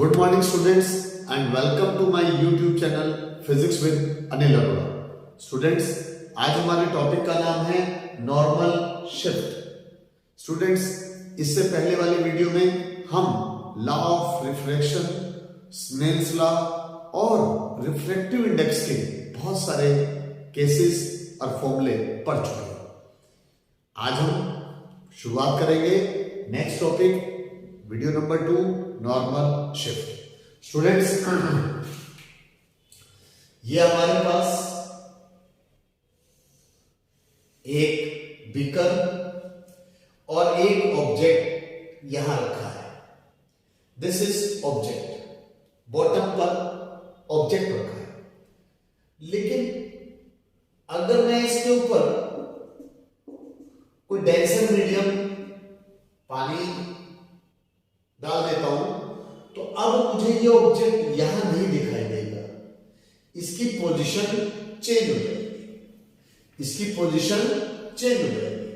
Good morning students and welcome to my YouTube channel Physics with Anil Arora. Students, आज हमारे topic का नाम है नॉर्मल शिफ्ट। स्टूडेंट्स, इससे पहले वाले वीडियो में हम law of refraction, Snell's law और रिफ्रैक्टिव इंडेक्स के बहुत सारे केसेस और फॉर्मूले पढ़ चुके हैं। आज हम शुरुआत करेंगे next topic, video number 2, normal shift. Students, ये हमारे पास एक बीकर और एक ऑब्जेक्ट यहां रखा है। दिस इज ऑब्जेक्ट, बॉटम पर ऑब्जेक्ट रखा है। लेकिन अगर मैं इसके ऊपर कोई डेंसर मीडियम पानी डाल देता हूं तो अब मुझे ये ऑब्जेक्ट यहां नहीं दिखाई देगा, इसकी पोजीशन चेंज हो जाएगी, इसकी पोजीशन चेंज हो जाएगी।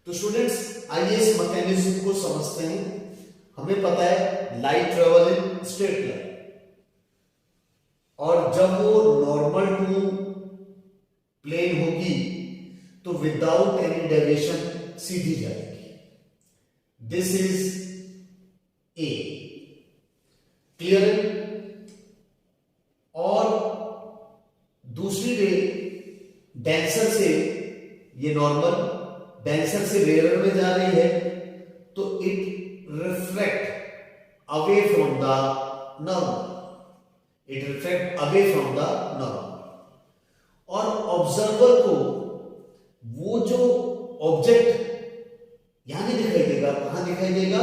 तो स्टूडेंट्स, आइए इस मैकेनिज्म को समझते हैं। हमें पता है light travel in straight line, और जब वो नॉर्मल टू प्लेन होगी तो विदाउट एनी डेविएशन सीधी जाएगी। दिस इज ए, क्लियर है। और दूसरी रे डेंसर से, ये नॉर्मल डेंसर से रेयर में जा रही है, तो it reflect away from the normal, it reflect away from the normal. और ऑब्जर्वर को वो जो ऑब्जेक्ट यहां नहीं दिखाई देगा, कहां दिखाई देगा?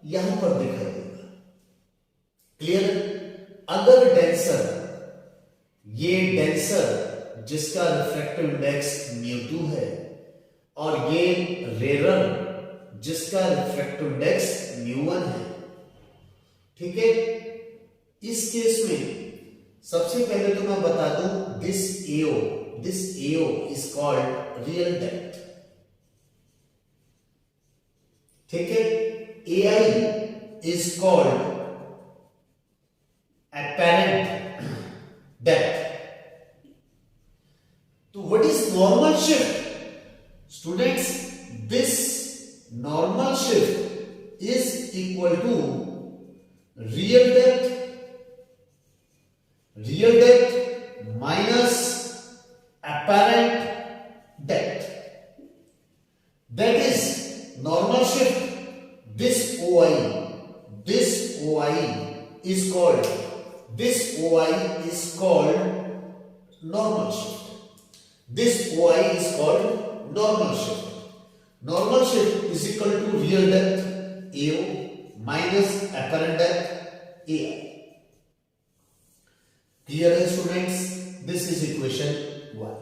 यहां पर दिखाई देगा। क्लियर? अगर डेंसर, ये डेंसर जिसका रिफ्रैक्टिव इंडेक्स μ2 है, और ये रेरर जिसका रिफ्रैक्टिव इंडेक्स μ1 है, ठीक है। इस केस में सबसे पहले तो मैं बता दूं, this AO is called real depth, ठीक है। AI is called apparent depth. So what is normal shift? Students, this normal shift is equal to real depth minus apparent depth. That is normal shift. This OI is called normal shift. This OI is called normal shift. Normal shift is equal to real depth AO minus apparent depth AI. Clear है students? This is equation 1.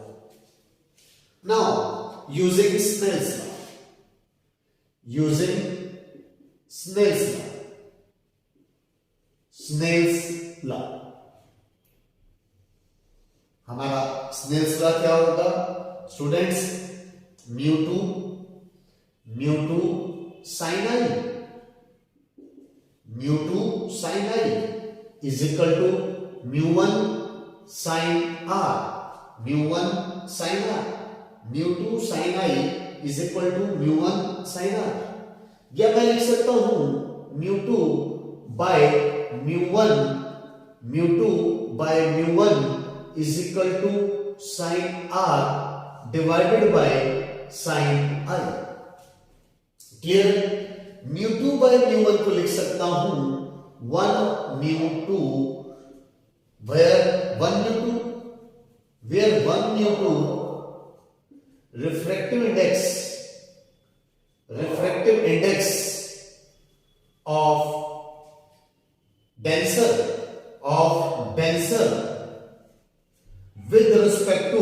Now using Snell's law, हमारा Snell's law क्या होगा students? μ2 sin i is equal to μ1 sin r, μ2 sin i is equal to μ1 sin r। या मैं लिख सकता हूं μ2 by μ1 is equal to sin r divided by sin i। Clear? μ2 by μ1 को लिख सकता हूं 1 μ2 where 1 μ2 refractive index of denser with respect to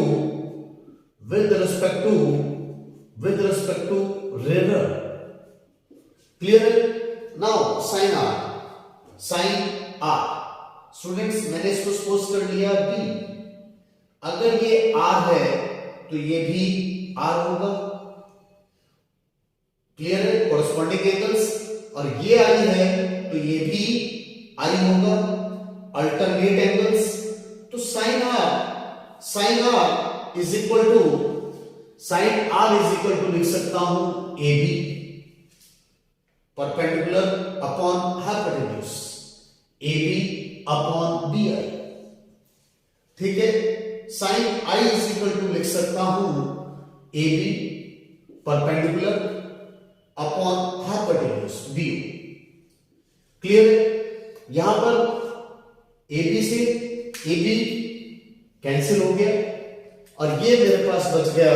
rarer। Clear? Now sin r students, मैंने इसको सपोज कर लिया b। अगर ये r है तो ये भी r होगा। क्लियर है? कॉरस्पॉन्डिंग एंगल्स, और ये आई है तो ये भी आई होगा, अल्टरनेट एंगल्स, तो sine R is equal to लिख सकता हूं A B perpendicular upon hypotenuse, A B upon B I. ठीक है, sine I is equal to लिख सकता हूं A B perpendicular upon hypotenuse B. Clear है? यहां पर ए बी से ए बी कैंसिल हो गया और ये मेरे पास बच गया,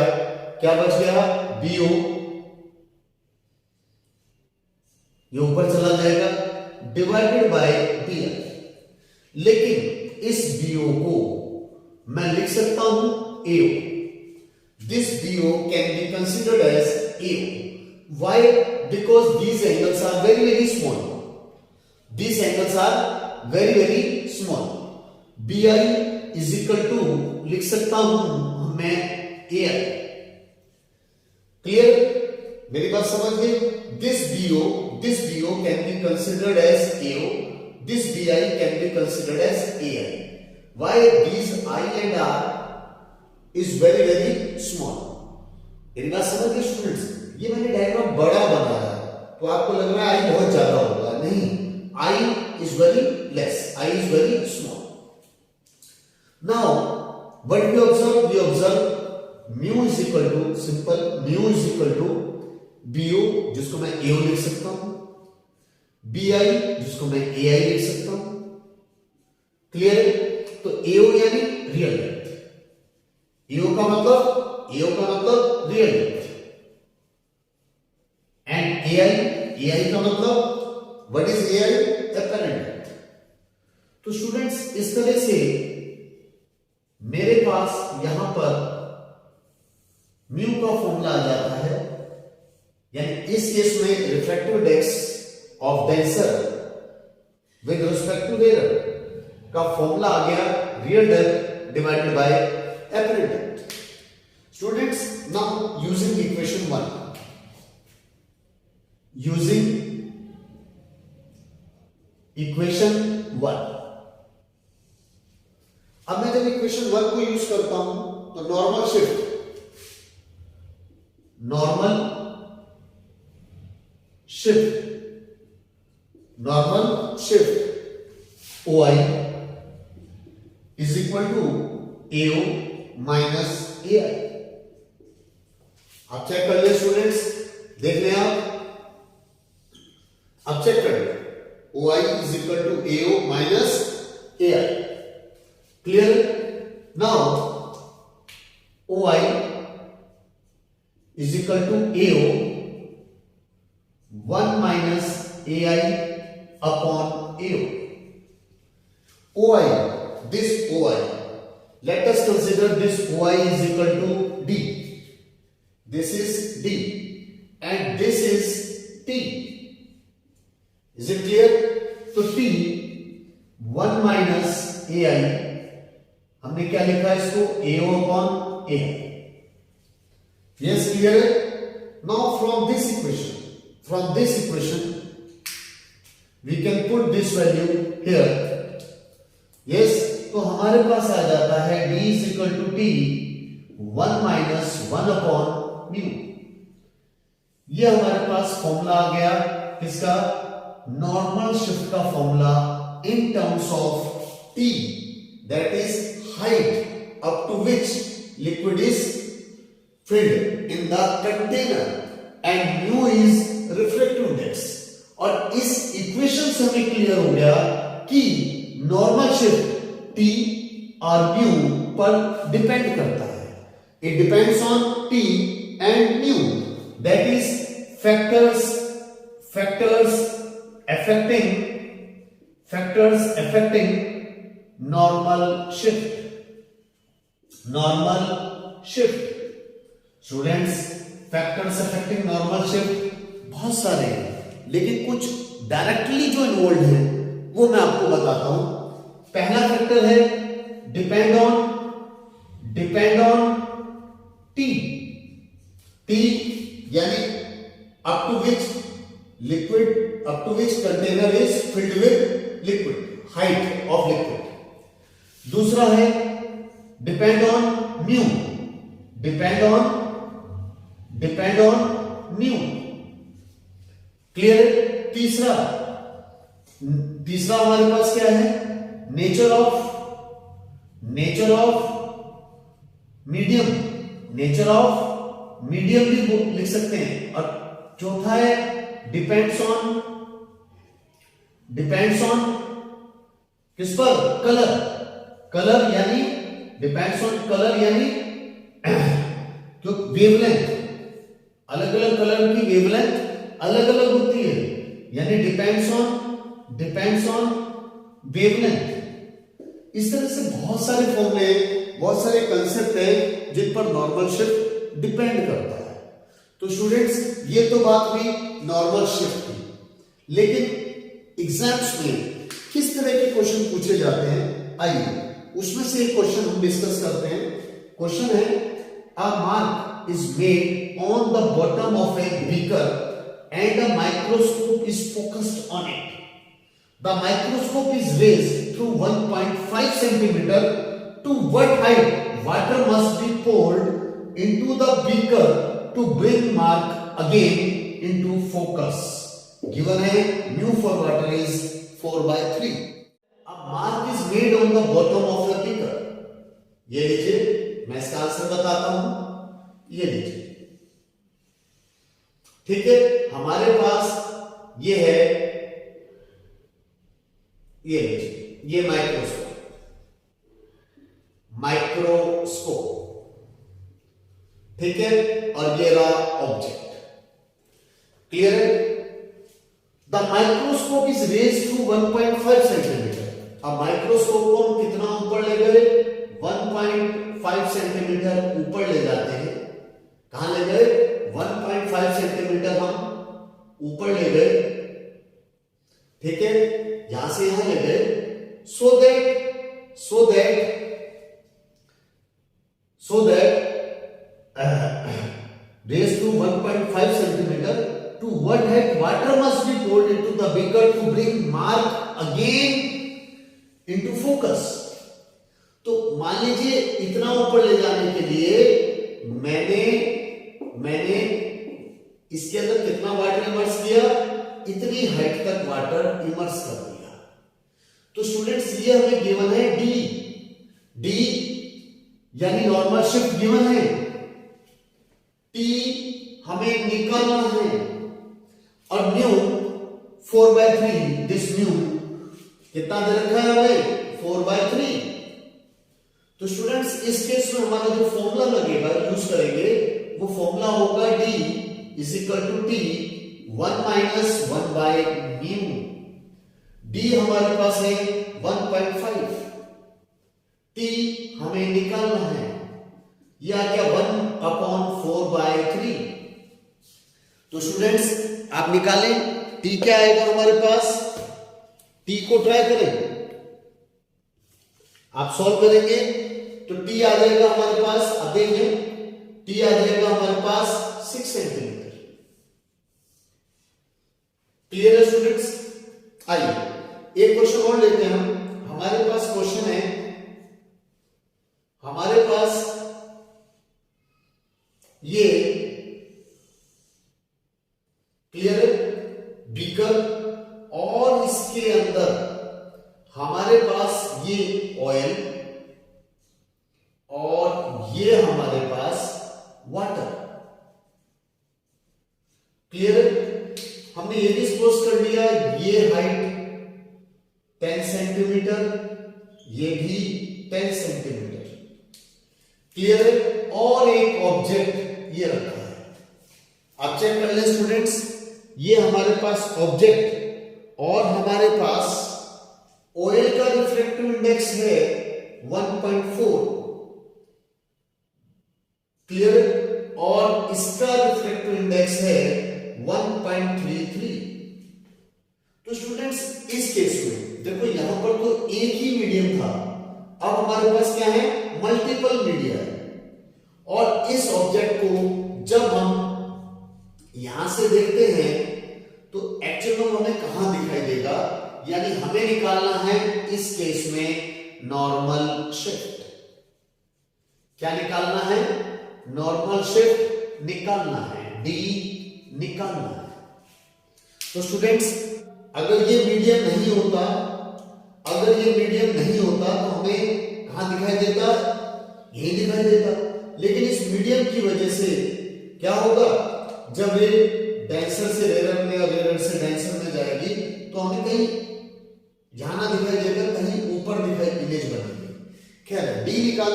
क्या बच गया, बी ओ। ये ऊपर चला जाएगा डिवाइडेड बाय बी आई, लेकिन इस बी ओ को मैं लिख सकता हूं A O. This B O can be considered as A O. Why? Because these angles are very very small. These angles are very very small. B I is equal to लिख सकता हूं मैं ए आई। Clear? मेरी बात समझ गए? This BO can be considered as AO. This BI can be considered as AI. Why? These I and R is very very small. मेरी बात समझ गए स्टूडेंट्स? ये मैंने डायग्राम बड़ा बनाया तो आपको लग रहा है I बहुत ज्यादा होगा, नहीं, I is very less. I is very small. Now, what we observe? We observe mu is equal to, simple, mu is equal to BO जिसको मैं AO लिख सकता हूं, BI जिसको मैं AI लिख सकता हूं। क्लियर है? तो AO यानी रियल लेंथ, AO का मतलब रियल लेंथ, एंड AI का मतलब what is AI? Apparent length. तो स्टूडेंट्स इस तरह से मेरे पास यहां पर म्यू का फॉर्मूला आ जाता है, यानी इस केस में refractive index of denser with respect to error का फॉर्मूला आ गया real depth divided by apparent depth. Students, now using equation 1, अब मैं जब इक्वेशन 1 को यूज करता हूं तो normal shift OI is equal to AO minus AI। आप चेक कर ले स्टूडेंट्स, देख लें आप चेक कर ले, OI is equal to AO minus AI। Clear? Now OI is equal to AO 1 minus AI upon AO. OI, this OI, let us consider this OI is equal to D. This is D and this is T. Is it clear? तो T 1 minus AI, हमने क्या लिखा है इसको? AO upon AI. Yes, clear? Now from this equation we can put this value here. Yes, तो हमारे पास आ जाता है D is equal to T 1 minus 1 upon mu। ये हमारे पास फॉर्मूला आ गया किसका? नॉर्मल शिफ्ट का formula in terms of T, that is height up to which liquid is filled in the container, and mu is refractive index। और इस equation से हमें क्लियर हो गया कि नॉर्मल शिफ्ट T और म्यू पर डिपेंड करता है। It depends on T and mu, that is factors affecting normal shift. Students, factors affecting normal shift बहुत सारे हैं, लेकिन कुछ डायरेक्टली जो इन्वॉल्व है वो मैं आपको बताता हूं। पहला फैक्टर है डिपेंड ऑन टी यानी up to which container is filled with liquid, height of liquid. दूसरा है depend on mu, depend on mu. Clear? तीसरा हमारे पास क्या है? Nature of medium, nature of medium भी लिख सकते हैं। और चौथा है डिपेंड्स ऑन किस पर? कलर यानी डिपेंड्स ऑन कलर यानी जो वेवलेंथ, अलग अलग कलर की वेवलेंथ अलग अलग होती है, यानी डिपेंड्स ऑन वेवलेंथ। इस तरह से बहुत सारे फॉर्मूले, बहुत सारे कंसेप्ट है जिन पर नॉर्मल शिफ्ट डिपेंड करता है। तो स्टूडेंट्स, ये तो बात हुई नॉर्मल शिफ्ट की, लेकिन एग्जाम्स में किस तरह के क्वेश्चन पूछे जाते हैं, आइए उसमें से एक क्वेश्चन हम डिस्कस करते हैं। क्वेश्चन है, a mark is made on the bottom of a beaker and a microscope is focused on it. The microscope is raised through 1.5 centimeter. To what height water must be poured into the beaker to bring mark again into focus? Given है mu for water is 4/3. A mark is made on the bottom of the beaker. ये लीजिए, मैं इसका answer बताता हूं, ये लीजिए। ठीक है, हमारे पास ये है, ये लीजिए, ये माइक्रोस्कोप, ठीक है, और ये रहा ऑब्जेक्ट। क्लियर है? The microscope is raised to 1.5 centimetre. अब माइक्रोस्कोप को हम कितना ऊपर ले गए? 1.5 सेंटीमीटर ऊपर ले जाते हैं। कहां ले गए? 1.5 सेंटीमीटर हम ऊपर ले गए, ठीक है, यहां से यहां ले गए, so that raise to 1.5 centimetre, to what height water must be poured into the beaker to bring mark again into focus। तो मान लीजिए इतना ऊपर ले जाने के लिए मैंने इसके अंदर कितना वाटर इमर्स किया? इतनी हाइट तक वाटर इमर्स कर दिया। तो स्टूडेंट्स, ये हमें गिवन है डी यानी नॉर्मल शिफ्ट गिवन है, टी हमें निकालना है, और न्यू 4/3, दिस न्यू कितना दे रखा है हमें? 4/3। तो स्टूडेंट्स, इस केस में हमारा जो फॉर्मूला लगेगा, यूज करेंगे, वो फॉर्मूला होगा D is equal to T 1 minus 1/μ। D हमारे पास है 1.5, T हमें निकालना है, ये आ गया 1/4/3। तो स्टूडेंट्स, आप निकालें, T क्या आएगा हमारे पास? T को ट्राई करें, आप सॉल्व करेंगे तो T आ जाएगा हमारे पास, अब देखें, T आ जाएगा हमारे पास 6 सेंटीमीटर। क्लियर है स्टूडेंट्स? आइए एक क्वेश्चन और लेते हैं हम। हमारे पास क्वेश्चन है, हमारे पास ये क्लियर है, बीकर, और इसके अंदर हमारे पास ये ऑयल, और ये हमारे पास वाटर। क्लियर है? हमने ये भी सपोज कर लिया, ये हाइट 10 सेंटीमीटर, ये भी 10 सेंटीमीटर। क्लियर है? और एक ऑब्जेक्ट ये रखा है। आप चेक कर लें स्टूडेंट्स, ये हमारे पास ऑब्जेक्ट, और हमारे पास ऑयल का रिफ्रैक्टिव इंडेक्स है 1.4। क्लियर? और इसका रिफ्रैक्टिव इंडेक्स है 1.33। तो स्टूडेंट्स, इस केस में देखो, यहां पर तो एक ही मीडियम था, अब हमारे पास क्या है? मल्टीपल मीडिया है। और इस ऑब्जेक्ट को जब हम यहां से देखते हैं तो एक्चुअल में हमें कहां दिखाई देगा? यानी हमें निकालना है इस केस में नॉर्मल शिफ्ट। क्या निकालना है? नॉर्मल शिफ्ट निकालना है, डी निकालना है। तो स्टूडेंट्स, अगर ये मीडियम नहीं होता, अगर ये मीडियम नहीं होता तो हमें कहां दिखाई देता? यही दिखाई देता। लेकिन इस मीडियम की वजह से क्या होगा, जब ये डेंसर से रेयर में और रेयर से डेंसर में जाएगी तो हमें कहीं यहां ना दिखाई देगा, कहीं ऊपर दिखाई इमेज बनेगी। खैर, डी निकाल।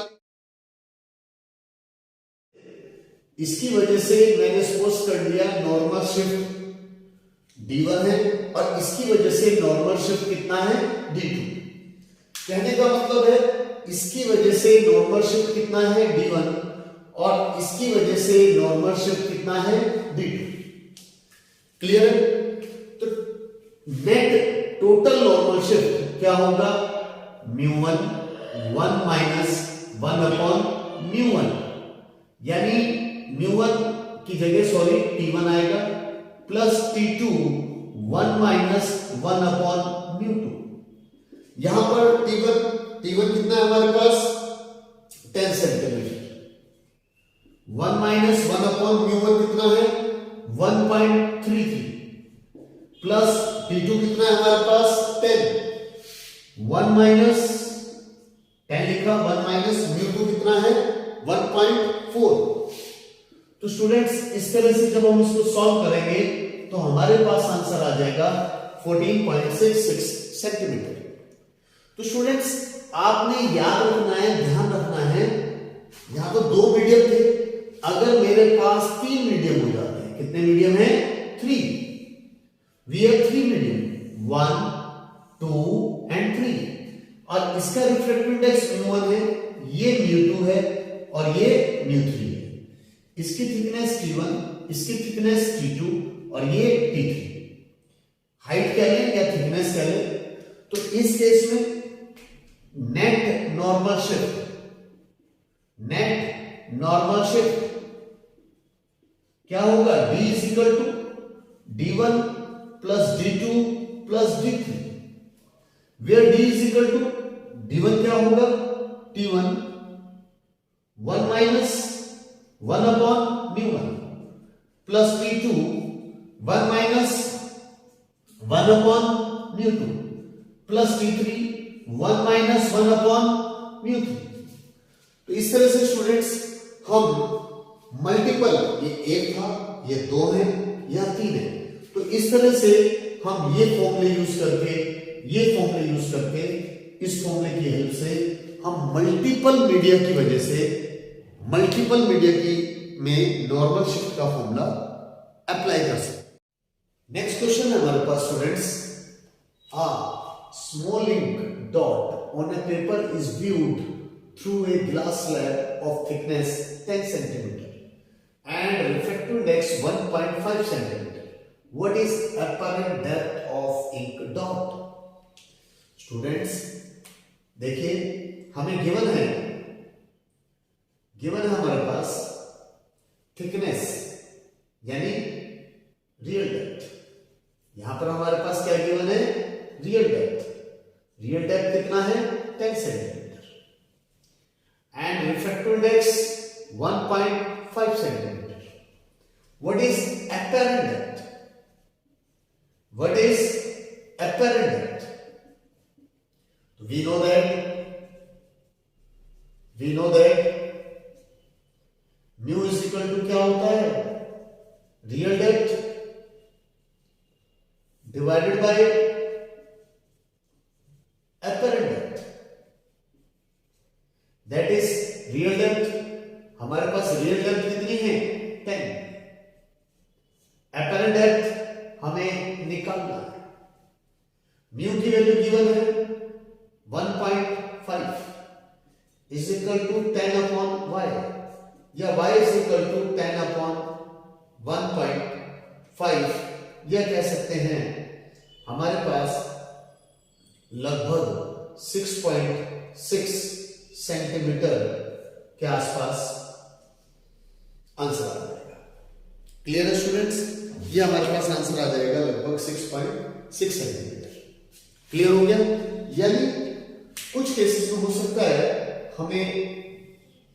इसकी वजह से मैंने सपोज कर दिया नॉर्मल शिफ्ट D1 है और इसकी वजह से नॉर्मल शिफ्ट कितना है? D2। कहने का मतलब है इसकी वजह से नॉर्मल शिफ्ट कितना है? D1 और इसकी वजह से नॉर्मल शिफ्ट कितना है? D2। क्लियर है? तो नेट टोटल नॉर्मल शिफ्ट क्या होगा? μ1 1 माइनस 1 अपॉन μ1, यानी μ1 की जगह T1 आएगा प्लस T2 1 माइनस 1 अपॉन μ2। यहां पर T1 कितना है हमारे पास? 10 सेंटीमीटर। 1 माइनस 1 अपॉन μ1 कितना है? 1.33 प्लस T2 कितना है हमारे पास? 10। 1 माइनस 10 लिखा, 1 माइनस μ2 कितना है? 1.4। तो स्टूडेंट्स, इस तरह से जब हम इसको सॉल्व करेंगे तो हमारे पास आंसर आ जाएगा 14.66 सेंटीमीटर। तो स्टूडेंट्स, आपने याद रखना है, ध्यान रखना है, यहां तो 2 मीडियम थे, अगर मेरे पास 3 मीडियम हो जाते हैं। कितने मीडियम है? 3। वी हैव 3 मीडियम, 1 2 एंड 3, और इसका रिफ्रैक्टिव इंडेक्स μ1 है, ये μ2 है और ये μ3 है। इसकी थिकनेस T1, इसकी थिकनेस T2 और ये T3। हाइट क्या लें या थिकनेस क्या लें? तो इस केस में नेट नॉर्मल शिफ्ट क्या होगा? D is equal to D1 plus D2 plus D3, where D is equal to D1 क्या होगा? T1 1 minus 1 upon μ1 plus T2 1 minus 1 upon μ2 plus T3 1 minus 1 upon μ3। तो इस तरह से स्टूडेंट्स हम मल्टीपल, ये 1 था, ये 2 है, यह 3 है, तो इस तरह से हम ये फॉर्मूले यूज करके इस फॉर्मूले की हेल्प से हम मल्टीपल मीडिया की वजह से मल्टीपल मीडिया की में नॉर्मल शिफ्ट का फॉर्मूला अप्लाई कर सकते। नेक्स्ट क्वेश्चन है हमारे पास students, a small ink dot on a paper is viewed through a glass slab of thickness 10 centimeter and refractive index 1.5 centimeter. What is apparent depth of ink dot? Students देखिए, हमें given है हमारे पास thickness यानी real depth. यहां पर हमारे पास क्या गिवन है? रियल डेप्थ कितना है? 10 centimetre and refractive index 1.5 centimetre. What is apparent depth? So we know that mu is equal to क्या होता है? Real depth divided by apparent depth, that is real depth. हमारे पास रियल डेप्थ कितनी है? 10। apparent depth हमें निकालना है। म्यू की वैल्यू गिवन है 1.5 is equal to 10 upon y, या y is equal to 10 upon 1.5, यह कह सकते हैं हमारे पास लगभग 6.6 सेंटीमीटर के आसपास आंसर आ जाएगा। क्लियर है स्टूडेंट्स? ये हमारे पास आंसर आ जाएगा लगभग 6.6 सेंटीमीटर। क्लियर हो गया? यानी कुछ केसेस में हो सकता है हमें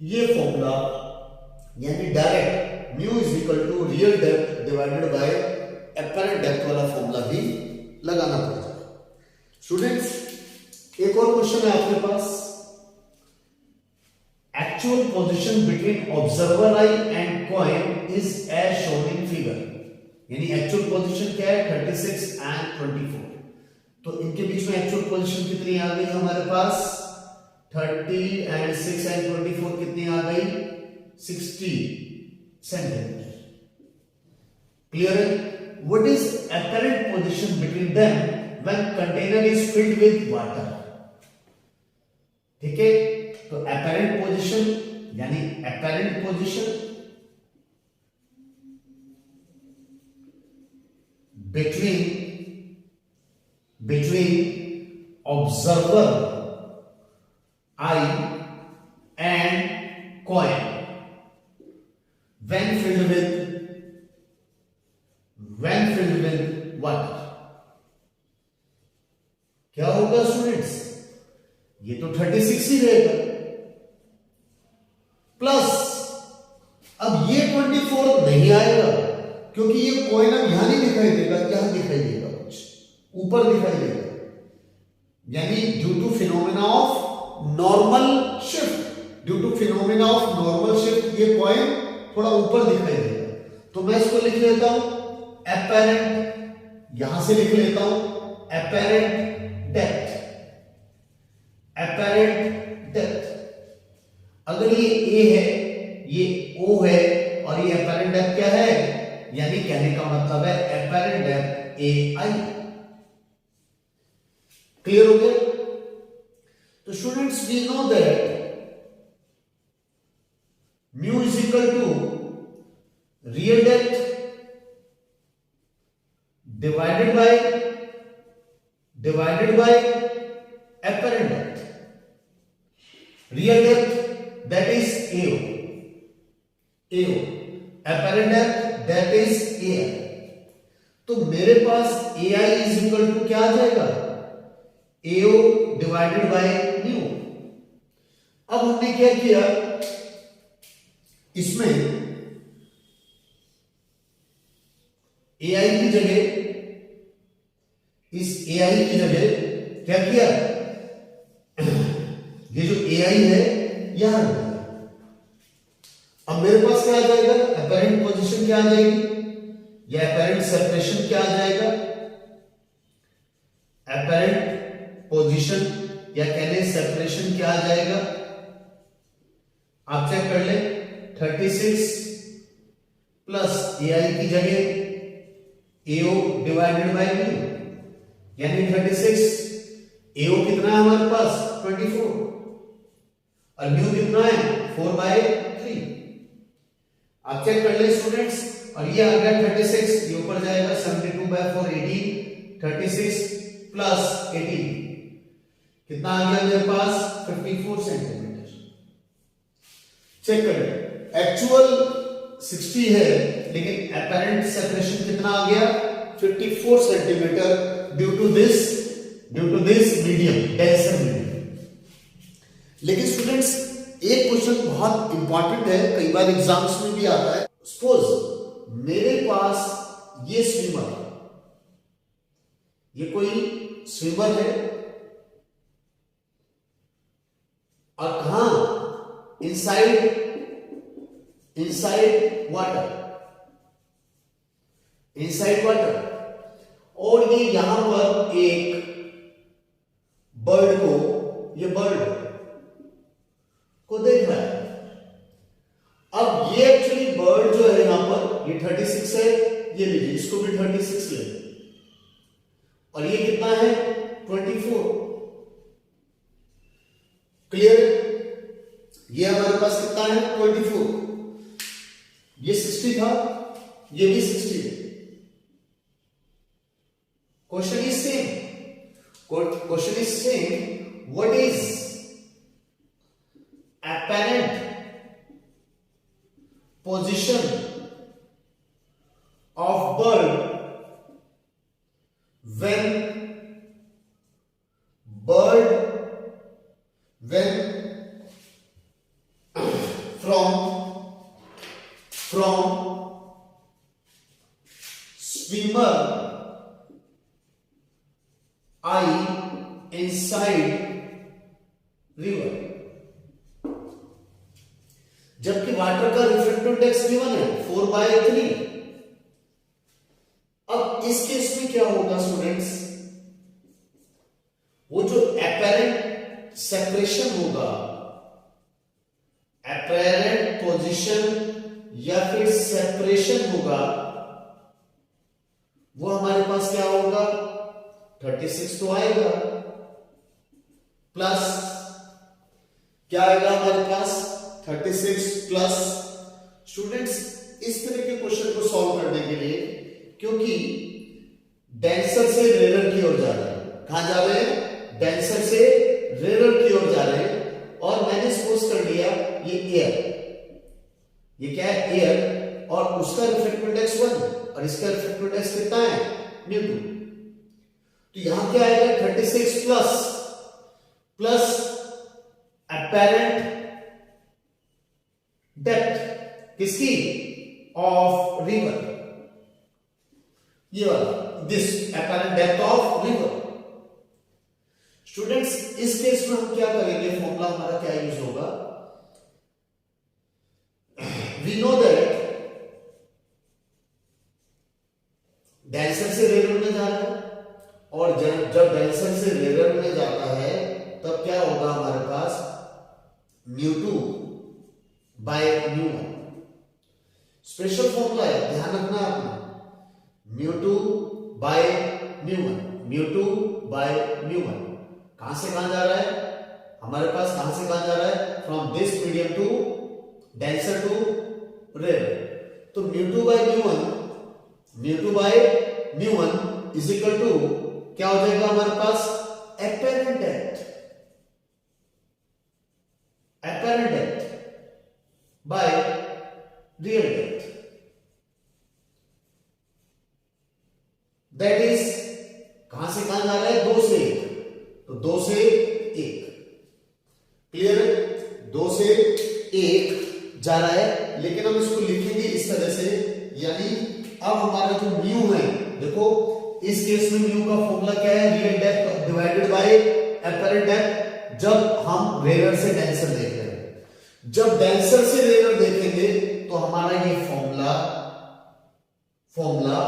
ये फॉर्मूला यानी direct mu is equal to real depth divided by apparent depth वाला फॉर्मूला भी लगाना पड़ेगा। स्टूडेंट्स, एक और क्वेश्चन है आपके पास। Actual position between observer I and coin is as shown in figure. यानी एक्चुअल पोजीशन क्या है? 36 एंड 24। तो इनके बीच में एक्चुअल पोजीशन कितनी आ गई हमारे पास? 30 एंड 6 एंड 24 कितनी आ गई? 60 सेंटीमीटर। क्लियर है? What is apparent position between them when container is filled with water? ठीक है, तो apparent position यानी apparent position between observer eye and coin when filled with water, क्या होगा स्टूडेंट्स? ये तो 36 ही रहेगा, प्लस अब ये 24 नहीं आएगा क्योंकि ये कॉइन अब यहां नहीं दिखाई देगा, यहां दिखाई देगा, कुछ ऊपर दिखाई देगा। यानी due to phenomena of normal shift, ये कॉइन थोड़ा ऊपर दिखाई देगा। तो मैं इसको लिख लेता हूं apparent, यहां से लिख लेता हूं apparent depth। अगर ये A है, ये O है और ये apparent depth क्या है? यानी कहने का मतलब है apparent depth AI। क्लियर हो गया? तो students, we know that mu is equal to real depth divided by apparent depth। Real depth that is AO, apparent depth that is AI। तो मेरे पास AI is equal to क्या आ जाएगा? AO divided by mu। अब हमने क्या किया इसमें? AI की जगह, इस AI की जगह क्या किया? ये जो AI है यहां, अब मेरे पास क्या आ जाएगा? अपैरेंट पोजीशन क्या आ जाएगी या अपैरेंट सेपरेशन क्या आ जाएगा? अपैरेंट पोजीशन या कहने सेपरेशन क्या आ जाएगा? आप चेक कर ले। 36 प्लस AI की जगह AO डिवाइडेड बाय म्यू, यानी 36। AO कितना है हमारे पास? 24 और म्यू कितना है? 4/3। आप चेक कर ले स्टूडेंट्स, और ये आ गया 36, ये ऊपर जाएगा 72/4 18, 36 प्लस 18 कितना आ गया मेरे पास? 54 सेंटीमीटर। चेक कर ले, एक्चुअल 60 है लेकिन अपैरेंट सेपरेशन कितना आ गया? 54 centimetre due to this medium, denser medium. लेकिन स्टूडेंट्स, एक क्वेश्चन बहुत इंपॉर्टेंट है, कई बार एग्जाम्स में भी आता है। सपोज मेरे पास ये स्विमर, ये कोई स्विमर है और कहां? इनसाइड वाटर, और ये यहां पर एक बर्ड को देख रहा है। अब ये एक्चुअली बर्ड जो है यहां पर, ये 36 है, ये लीजिए इसको भी 36 ले, और ये कितना है? 24। क्लियर? ये हमारे पास कितना है? 24। ये 60 था, ये भी 60 है। Question is same. What is apparent position of bird when from swimmer eye inside river, जबकि वाटर का रिफ्रैक्टिव इंडेक्स गिवन है 4/3। अब इस केस में क्या होगा स्टूडेंट्स, वो जो एपेरेंट सेपरेशन होगा, एपेरेंट पोजीशन या फिर सेपरेशन होगा, वो हमारे पास क्या होगा 36 तो आएगा, प्लस क्या आएगा हमारे पास 36 प्लस। स्टूडेंट्स इस तरह के क्वेश्चन को सॉल्व करने के लिए, क्योंकि डेंसर से रेयर की ओर जा रहे हैं, कहां जा रहे हैं, डेंसर से रेयर की ओर जा रहे हैं, और मैंने सपोज कर लिया ये एयर, ये क्या है एयर, और उसका रिफ्रैक्टिव इंडेक्स 1 और इसका रिफ्रैक्टिव इंडेक्स कितना है ν2, तो यहां क्या आएगा 36 प्लस apparent डेप्थ किसकी, ऑफ रिवर, ये वाला this apparent depth of river. Students इस केस में हम क्या करेंगे, फॉर्मूला हमारा क्या यूज होगा, वी नो दैट डेंसर से रेयर में जा रहा है, और जब डेंसर से रेयर में जाता है तब क्या होगा हमारे पास ν2/ν1। स्पेशल फॉर्मूला है, ध्यान रखना आपने, ν2/ν1 कहां से कहां जा रहा है हमारे पास, कहां से कहां जा रहा है, from this medium to denser to rare. तो ν2/ν1 इज इक्वल टू क्या हो जाएगा हमारे पास, apparent depth by real depth, that is कहां से कहां जा रहा है, 2 से 1, तो 2 से 1, क्लियर है, 2 से 1 जा रहा है, लेकिन हम इसको लिखेंगे इस तरह से, यानी अब हमारा जो म्यू है, देखो इस केस में म्यू का फॉर्मूला क्या है, real depth divided bye apparent depth, जब हम रेयर से डेंसर देख रहे हैं, जब डेंसर से रेयर देखेंगे तो हमारा ये फॉर्मूला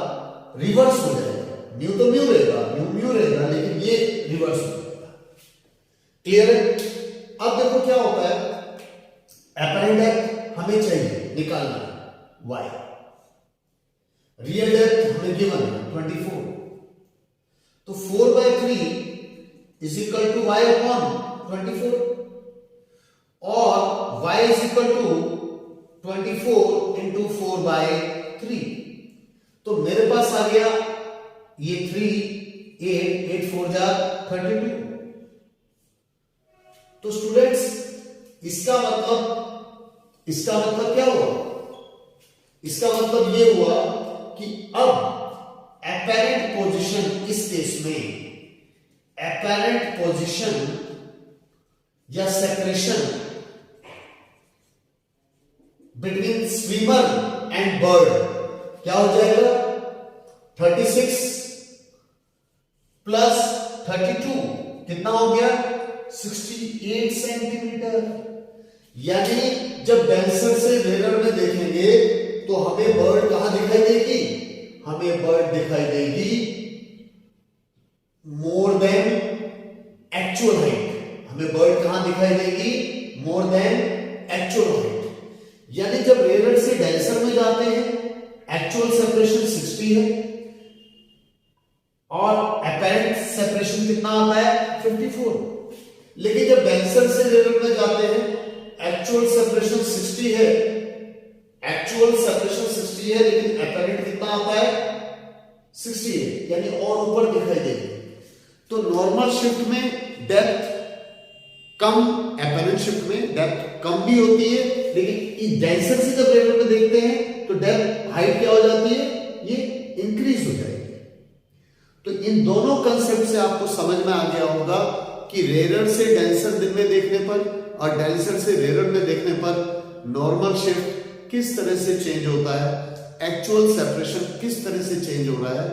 रिवर्स हो जाएगा, म्यू तो म्यू रहेगा, म्यू रहेगा, लेकिन ये रिवर्स हो जाएगा, क्लियर है। अब देखो क्या होता है, एपेरेंट डेप्थ हमें चाहिए निकालना y, रियल डेप्थ हमें गिवन है 24, तो 4/3 is equal to y upon 24, और y is equal to 24 into 4/3, तो मेरे पास आ गया ये 3 8 4 जा 32। तो स्टूडेंट्स इसका मतलब क्या हुआ, इसका मतलब ये हुआ कि अब एपेरेंट पोजीशन, इस केस में एपेरेंट पोजीशन या separation between swimmer and bird क्या हो जाएगा, 36 प्लस 32 कितना हो गया, 68 सेंटीमीटर। यानी जब डेंसर से रेयर में देखेंगे तो हमें बर्ड कहां दिखाई देगी, हमें बर्ड दिखाई देगी मोर देन एक्चुअल हाइट, हमें बर्ड कहां दिखाई देगी, मोर देन एक्चुअल हाइट। यानी जब रेयर से डेंसर में जाते हैं एक्चुअल सेपरेशन 60 है और एपेरेंट सेपरेशन कितना आता है 54, लेकिन जब डेंसर से रेयर में जाते हैं एक्चुअल सेपरेशन 60 है, लेकिन एपेरेंट कितना आता है 60 है, यानी और ऊपर दिखाई देगी। तो नॉर्मल शिफ्ट में डेप्थ कम, एपेरेंट शिफ्ट में डेप्थ कम भी होती है, लेकिन डेंसर से जब रेयर में देखते हैं तो डेप्थ हाइट क्या हो जाती है, ये इंक्रीज हो जाएगी। तो इन दोनों कंसेप्ट से आपको समझ में आ गया होगा कि रेयर से डेंसर दिन में देखने पर और डेंसर से रेयर में देखने पर नॉर्मल शिफ्ट किस तरह से चेंज होता है, एक्चुअल सेपरेशन किस तरह से चेंज हो रहा है,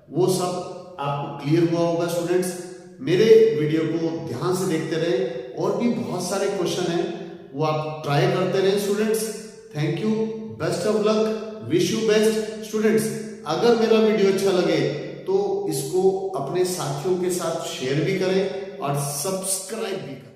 वो सब आपको क्लियर हुआ होगा स्टूडेंट्स। मेरे वीडियो को ध्यान से देखते रहे, और भी बहुत सारे क्वेश्चन हैं वो आप ट्राई करते रहे students. Thank you, best of luck, wish you best students. अगर मेरा वीडियो अच्छा लगे तो इसको अपने साथियों के साथ शेयर भी करें और सब्सक्राइब भी करें।